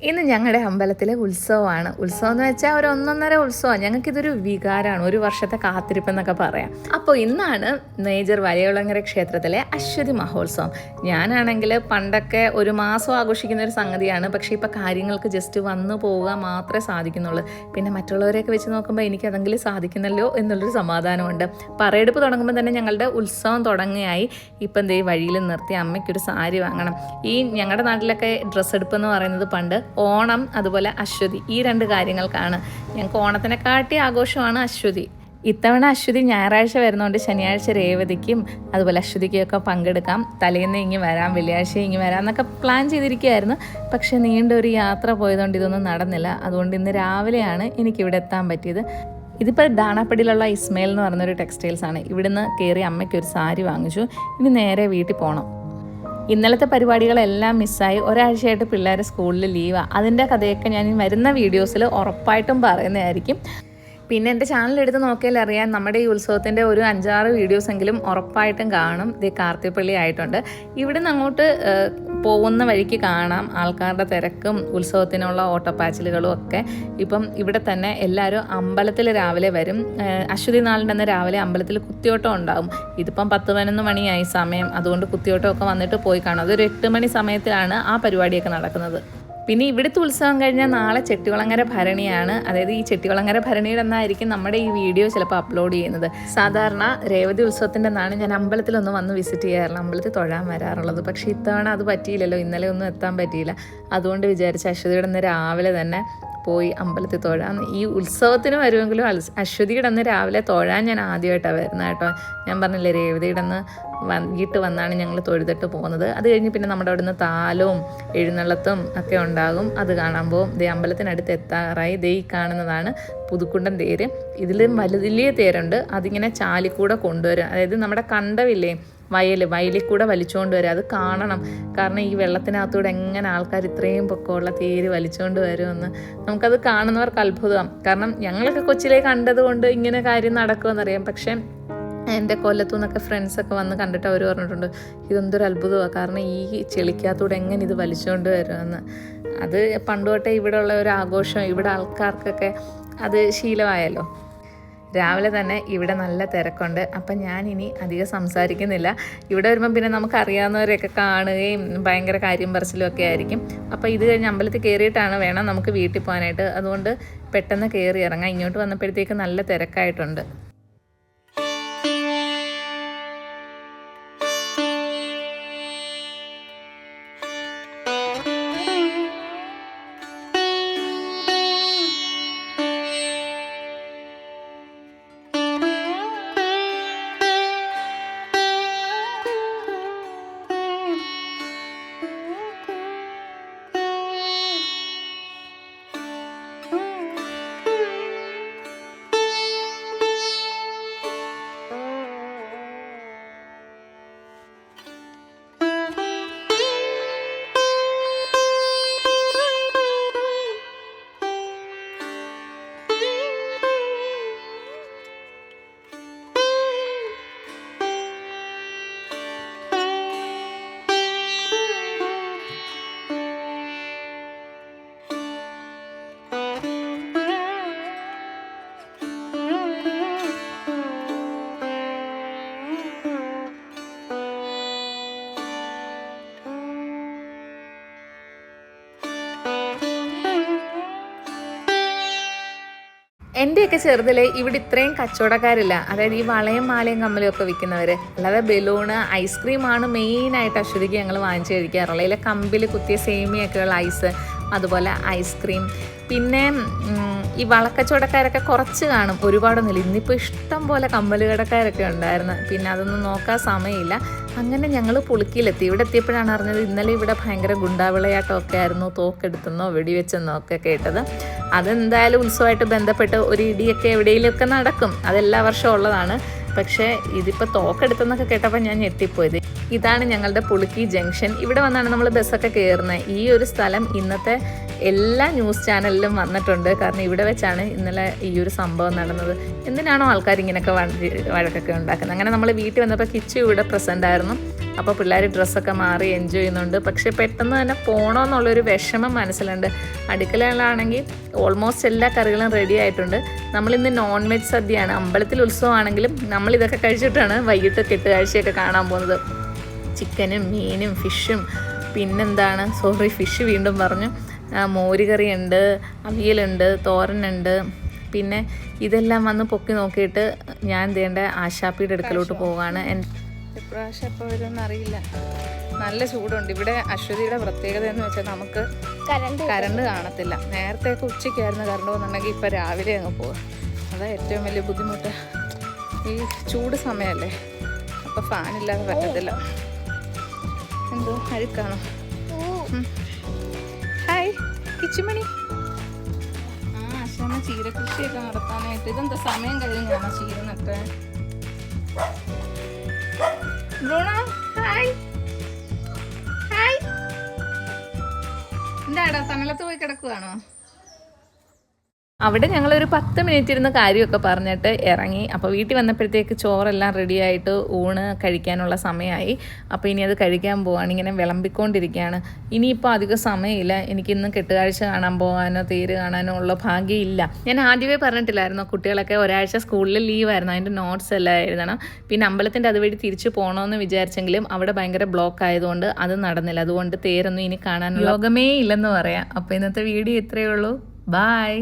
ഇന്ന് ഞങ്ങളുടെ അമ്പലത്തിലെ ഉത്സവമാണ്. ഉത്സവം എന്ന് വെച്ചാൽ ഒരു ഒന്നൊന്നര ഉത്സവമാണ്. ഞങ്ങൾക്കിതൊരു വികാരമാണ്, ഒരു വർഷത്തെ കാത്തിരിപ്പ് എന്നൊക്കെ പറയാം. അപ്പോൾ ഇന്നാണ് മേജർ വലിയകുളങ്ങര ക്ഷേത്രത്തിലെ അശ്വതി മഹോത്സവം. ഞാനാണെങ്കിൽ പണ്ടൊക്കെ ഒരു മാസം ആഘോഷിക്കുന്ന ഒരു സംഗതിയാണ്. പക്ഷേ ഇപ്പോൾ കാര്യങ്ങൾക്ക് ജസ്റ്റ് വന്നു പോവുക മാത്രമേ സാധിക്കുന്നുള്ളൂ. പിന്നെ മറ്റുള്ളവരെയൊക്കെ വെച്ച് നോക്കുമ്പോൾ എനിക്ക് അതെങ്കിലും സാധിക്കുന്നല്ലോ എന്നുള്ളൊരു സമാധാനമുണ്ട്. പറയെടുപ്പ് തുടങ്ങുമ്പോൾ തന്നെ ഞങ്ങളുടെ ഉത്സവം തുടങ്ങുകയായി. ഇപ്പം എന്തേ വഴിയിൽ നിർത്തി അമ്മയ്ക്കൊരു സാരി വാങ്ങണം. ഈ ഞങ്ങളുടെ നാട്ടിലൊക്കെ ഡ്രസ്സ് എടുപ്പ് എന്ന് പറയുന്നത് പണ്ട് ഓണം അതുപോലെ അശ്വതി, ഈ രണ്ട് കാര്യങ്ങൾക്കാണ്. ഞങ്ങൾക്ക് ഓണത്തിനെക്കാട്ടി ആഘോഷമാണ് അശ്വതി. ഇത്തവണ അശ്വതി ഞായറാഴ്ച വരുന്നതുകൊണ്ട് ശനിയാഴ്ച രേവതിക്കും അതുപോലെ അശ്വതിക്കൊക്കെ പങ്കെടുക്കാം. തലേന്ന് ഇങ്ങ് വരാം, വെള്ളിയാഴ്ച ഇങ്ങ് വരാം എന്നൊക്കെ പ്ലാൻ ചെയ്തിരിക്കുകയായിരുന്നു. പക്ഷേ നീണ്ടൊരു യാത്ര പോയതുകൊണ്ട് ഇതൊന്നും നടന്നില്ല. അതുകൊണ്ട് ഇന്ന് രാവിലെയാണ് എനിക്കിവിടെ എത്താൻ പറ്റിയത്. ഇതിപ്പോൾ ഡാണാപ്പടിയിലുള്ള ഇസ്മയിൽ എന്ന് പറഞ്ഞൊരു ടെക്സ്റ്റൈൽസാണ്. ഇവിടുന്ന് കയറി അമ്മയ്ക്കൊരു സാരി വാങ്ങിച്ചു. ഇനി നേരെ വീട്ടിൽ പോകണം. ഇന്നലത്തെ പരിപാടികളെല്ലാം മിസ്സായി. ഒരാഴ്ചയായിട്ട് പിള്ളേർ സ്കൂളിൽ ലീവാണ്. അതിൻ്റെ കഥയൊക്കെ ഞാൻ വരുന്ന വീഡിയോസിൽ ഉറപ്പായിട്ടും പറയുന്നതായിരിക്കും. പിന്നെ എൻ്റെ ചാനലെടുത്ത് നോക്കിയാൽ അറിയാം, നമ്മുടെ ഈ ഉത്സവത്തിൻ്റെ ഒരു 5-6 വീഡിയോസെങ്കിലും ഉറപ്പായിട്ടും കാണും. ഇത് കാർത്തികപ്പള്ളി ആയിട്ടുണ്ട്. ഇവിടുന്ന് അങ്ങോട്ട് പോകുന്ന വഴിക്ക് കാണാം ആൾക്കാരുടെ തിരക്കും ഉത്സവത്തിനുള്ള ഓട്ടപ്പാച്ചിലുകളും ഒക്കെ. ഇപ്പം ഇവിടെ തന്നെ എല്ലാവരും അമ്പലത്തിൽ രാവിലെ വരും. അശ്വതി നാളിൻ്റെ രാവിലെ അമ്പലത്തിൽ കുത്തിയോട്ടം ഉണ്ടാകും. ഇതിപ്പം 10-11 മണിയായി സമയം. അതുകൊണ്ട് കുത്തിയോട്ടമൊക്കെ വന്നിട്ട് പോയി കാണും. അതൊരു 8 മണി സമയത്തിലാണ് ആ പരിപാടിയൊക്കെ നടക്കുന്നത്. പിന്നെ ഇവിടുത്തെ ഉത്സവം കഴിഞ്ഞാൽ നാളെ ചെട്ടികുളങ്ങര ഭരണിയാണ്. അതായത് ഈ ചെട്ടികുളങ്ങര ഭരണിയുടെ എന്നായിരിക്കും നമ്മുടെ ഈ വീഡിയോ ചിലപ്പോൾ അപ്ലോഡ് ചെയ്യുന്നത്. സാധാരണ രേവതി ഉത്സവത്തിൻ്റെ അന്നാണ് ഞാൻ അമ്പലത്തിലൊന്ന് വന്ന് വിസിറ്റ് ചെയ്യാറുള്ളത്, അമ്പലത്തിൽ തൊഴാൻ വരാറുള്ളത്. പക്ഷേ ഇത്തവണ അത് പറ്റിയില്ലല്ലോ, ഇന്നലെ ഒന്നും എത്താൻ പറ്റിയില്ല. അതുകൊണ്ട് വിചാരിച്ച അശ്വതിയുടെ അന്ന് രാവിലെ തന്നെ പോയി അമ്പലത്തിൽ തൊഴാൻ. ഈ ഉത്സവത്തിന് വരുമെങ്കിലും അശ്വതിയുടെ അന്ന് രാവിലെ തൊഴാൻ ഞാൻ ആദ്യമായിട്ടാണ് വരുന്നത് കേട്ടോ. ഞാൻ പറഞ്ഞില്ലേ, രേവതിയുടെ അന്ന് വൈകിട്ട് വന്നാണ് ഞങ്ങൾ തൊഴുതിട്ട് പോകുന്നത്. അത് കഴിഞ്ഞ് പിന്നെ നമ്മുടെ അവിടുന്ന് താലവും എഴുന്നള്ളത്തും ഒക്കെ ഉണ്ടാകും. അത് കാണാൻ പോകും. ദേ അമ്പലത്തിനടുത്ത് എത്താറായി. ദേ കാണുന്നതാണ് പുതുക്കുണ്ടൻ തേര്. ഇതിലും വലിയ തേരുണ്ട്. അതിങ്ങനെ ചാലിക്കൂടെ കൊണ്ടുവരും. അതായത് നമ്മുടെ കണ്ടവില്ലേ, വയലിൽ കൂടെ വലിച്ചുകൊണ്ട് വരും. അത് കാണണം. കാരണം ഈ വെള്ളത്തിനകത്തൂടെ എങ്ങനെ ആൾക്കാർ ഇത്രയും പൊക്കമുള്ള തേര് വലിച്ചുകൊണ്ട് വരുമെന്ന് നമുക്കത് കാണുന്നവർക്ക് അത്ഭുതം. കാരണം ഞങ്ങളൊക്കെ കൊച്ചിലേ കണ്ടതുകൊണ്ട് ഇങ്ങനെ കാര്യം നടക്കുമെന്നറിയാം. പക്ഷേ എൻ്റെ കൊല്ലത്തു നിന്നൊക്കെ ഫ്രണ്ട്സൊക്കെ വന്ന് കണ്ടിട്ട് അവർ പറഞ്ഞിട്ടുണ്ട്, ഇതെന്തൊരു അത്ഭുതമാണ്. കാരണം ഈ ചെളിക്കകത്തൂടെ എങ്ങനെ ഇത് വലിച്ചുകൊണ്ട് വരുമെന്ന്. അത് പണ്ട് തൊട്ടേ ഇവിടെ ഉള്ള ഒരു ആഘോഷം. ഇവിടെ ആൾക്കാർക്കൊക്കെ അത് ശീലമായല്ലോ. രാവിലെ തന്നെ ഇവിടെ നല്ല തിരക്കുണ്ട്. അപ്പം ഞാനിനി അധികം സംസാരിക്കുന്നില്ല. ഇവിടെ വരുമ്പം പിന്നെ നമുക്കറിയാവുന്നവരെയൊക്കെ കാണുകയും ഭയങ്കര കാര്യം പറച്ചിലും ഒക്കെ ആയിരിക്കും. അപ്പോൾ ഇത് കഴിഞ്ഞ് അമ്പലത്തിൽ കയറിയിട്ടാണ് വേണം നമുക്ക് വീട്ടിൽ പോകാനായിട്ട്. അതുകൊണ്ട് പെട്ടെന്ന് കയറി ഇറങ്ങാം. ഇങ്ങോട്ട് വന്നപ്പോഴത്തേക്ക് നല്ല തിരക്കായിട്ടുണ്ട്. എൻ്റെയൊക്കെ ചെറുതിലെ ഇവിടെ ഇത്രയും കച്ചവടക്കാരില്ല. അതായത് ഈ വളയും മാലയും കമ്മലും ഒക്കെ വിൽക്കുന്നവർ. അല്ലാതെ ബലൂണ്, ഐസ്ക്രീമാണ് മെയിനായിട്ട് അശ്വതിക്ക് ഞങ്ങൾ വാങ്ങിച്ച് കഴിക്കാറുള്ളത്. അതിലെ കമ്പിൽ കുത്തിയ സേമിയൊക്കെയുള്ള ഐസ്, അതുപോലെ ഐസ്ക്രീം. പിന്നെ ഈ വളക്കച്ചവടക്കാരൊക്കെ കുറച്ച് കാണും, ഒരുപാടൊന്നുമില്ല. ഇന്നിപ്പോൾ ഇഷ്ടം പോലെ കമ്മല് കടക്കാരൊക്കെ ഉണ്ടായിരുന്നു. പിന്നെ അതൊന്നും നോക്കാൻ സമയമില്ല. അങ്ങനെ ഞങ്ങൾ പുളുക്കിയിലെത്തി. ഇവിടെ എത്തിയപ്പോഴാണ് അറിഞ്ഞത് ഇന്നലെ ഇവിടെ ഭയങ്കര ഗുണ്ടാവിളയാട്ടമൊക്കെ ആയിരുന്നു. തോക്കെടുത്തെന്നോ വെടിവെച്ചെന്നോ ഒക്കെ കേട്ടത്. അതെന്തായാലും ഉത്സവമായിട്ട് ബന്ധപ്പെട്ട് ഒരു ഇടിയൊക്കെ എവിടെയെങ്കിലുമൊക്കെ നടക്കും. അതെല്ലാ വർഷവും ഉള്ളതാണ്. പക്ഷേ ഇതിപ്പോൾ തോക്കെടുത്തെന്നൊക്കെ കേട്ടപ്പോൾ ഞാൻ ഞെട്ടിപ്പോയത്. ഇതാണ് ഞങ്ങളുടെ പുളുക്കി ജംഗ്ഷൻ. ഇവിടെ വന്നാണ് നമ്മൾ ബസ്സൊക്കെ കയറുന്നത്. ഈ ഒരു സ്ഥലം ഇന്നത്തെ എല്ലാ ന്യൂസ് ചാനലിലും വന്നിട്ടുണ്ട്. കാരണം ഇവിടെ വെച്ചാണ് ഇന്നലെ ഈ ഒരു സംഭവം നടന്നത്. എന്തിനാണോ ആൾക്കാർ ഇങ്ങനെയൊക്കെ വഴക്കൊക്കെ ഉണ്ടാക്കുന്നത്. അങ്ങനെ നമ്മൾ വീട്ടിൽ വന്നപ്പോൾ കിച്ചു ഇവിടെ പ്രസൻ്റ് ആയിരുന്നു. അപ്പോൾ പിള്ളേർ ഡ്രസ്സൊക്കെ മാറി എൻജോയ് ചെയ്യുന്നുണ്ട്. പക്ഷേ പെട്ടെന്ന് തന്നെ പോകണമെന്നുള്ളൊരു വിഷമം മനസ്സിലുണ്ട്. അടുക്കളയിലാണെങ്കിൽ ഓൾമോസ്റ്റ് എല്ലാ കറികളും റെഡി ആയിട്ടുണ്ട്. നമ്മളിന്ന് നോൺ വെജ് സദ്യയാണ്. അമ്പലത്തിൽ ഉത്സവമാണെങ്കിലും നമ്മളിതൊക്കെ കഴിച്ചിട്ടാണ് വൈകിട്ട് കെട്ടുകാഴ്ചയൊക്കെ കാണാൻ പോകുന്നത്. ചിക്കനും മീനും ഫിഷും പിന്നെന്താണ് ഫിഷ് വീണ്ടും പറഞ്ഞു, മോരുകറിയുണ്ട്, അവിയലുണ്ട്, തോരനുണ്ട്. പിന്നെ ഇതെല്ലാം വന്ന് പൊക്കി നോക്കിയിട്ട് ഞാൻ ദേണ്ട ആശാപ്പിയുടെ അടുക്കലോട്ട് പോവുകയാണ്. ഇപ്രാവശ്യം എപ്പോൾ വരുമെന്ന് അറിയില്ല. നല്ല ചൂടുണ്ട്. ഇവിടെ അശ്വതിയുടെ പ്രത്യേകത എന്ന് വെച്ചാൽ നമുക്ക് കറണ്ട് കാണത്തില്ല. നേരത്തെയൊക്കെ ഉച്ചയ്ക്കായിരുന്നു കറണ്ട് പോകുന്നുണ്ടെങ്കിൽ ഇപ്പോൾ രാവിലെ അങ്ങ് പോകും. അതാ ഏറ്റവും വലിയ ബുദ്ധിമുട്ട്. ഈ ചൂട് സമയമല്ലേ, അപ്പോൾ ഫാനില്ലാതെ പറ്റത്തില്ല. എന്തോ അഴുക്കാണോ? ഹായ് കിച്ചുമണി. അശ്വമ്മ ചീര കൃഷിയൊക്കെ നടത്താനായിട്ട്. ഇതെന്താ സമയം കഴിഞ്ഞാണോ ചീര നട്ട്? Bruno hi hi. എന്താടാ തണലത്ത് പോയി കിടക്കുവാണോ? അവിടെ ഞങ്ങളൊരു 10 മിനിറ്റ് ഇരുന്ന് കാര്യമൊക്കെ പറഞ്ഞിട്ട് ഇറങ്ങി. അപ്പോൾ വീട്ടിൽ വന്നപ്പോഴത്തേക്ക് ചോറെല്ലാം റെഡിയായിട്ട് ഊണ് കഴിക്കാനുള്ള സമയമായി. അപ്പോൾ ഇനി അത് കഴിക്കാൻ പോവാണ്. ഇങ്ങനെ വിളമ്പിക്കൊണ്ടിരിക്കുകയാണ്. ഇനിയിപ്പോൾ അധികം സമയമില്ല. എനിക്കിന്ന് കെട്ടുകാഴ്ച കാണാൻ പോകാനോ തേര് കാണാനോ ഉള്ള ഭാഗ്യമില്ല. ഞാൻ ആദ്യമേ പറഞ്ഞിട്ടില്ലായിരുന്നു, കുട്ടികളൊക്കെ ഒരാഴ്ച സ്കൂളിൽ ലീവായിരുന്നു. അതിൻ്റെ നോട്ട്സ് എല്ലാം എഴുതണം. പിന്നെ അമ്പലത്തിൻ്റെ അതുവഴി തിരിച്ചു പോകണമെന്ന് വിചാരിച്ചെങ്കിലും അവിടെ ഭയങ്കര ബ്ലോക്ക് ആയതുകൊണ്ട് അത് നടന്നില്ല. അതുകൊണ്ട് തേരൊന്നും ഇനി കാണാനുള്ള യോഗമേ ഇല്ലെന്ന് പറയാം. അപ്പോൾ ഇന്നത്തെ വീഡിയോ ഇത്രയേ ഉള്ളൂ. ബായ്.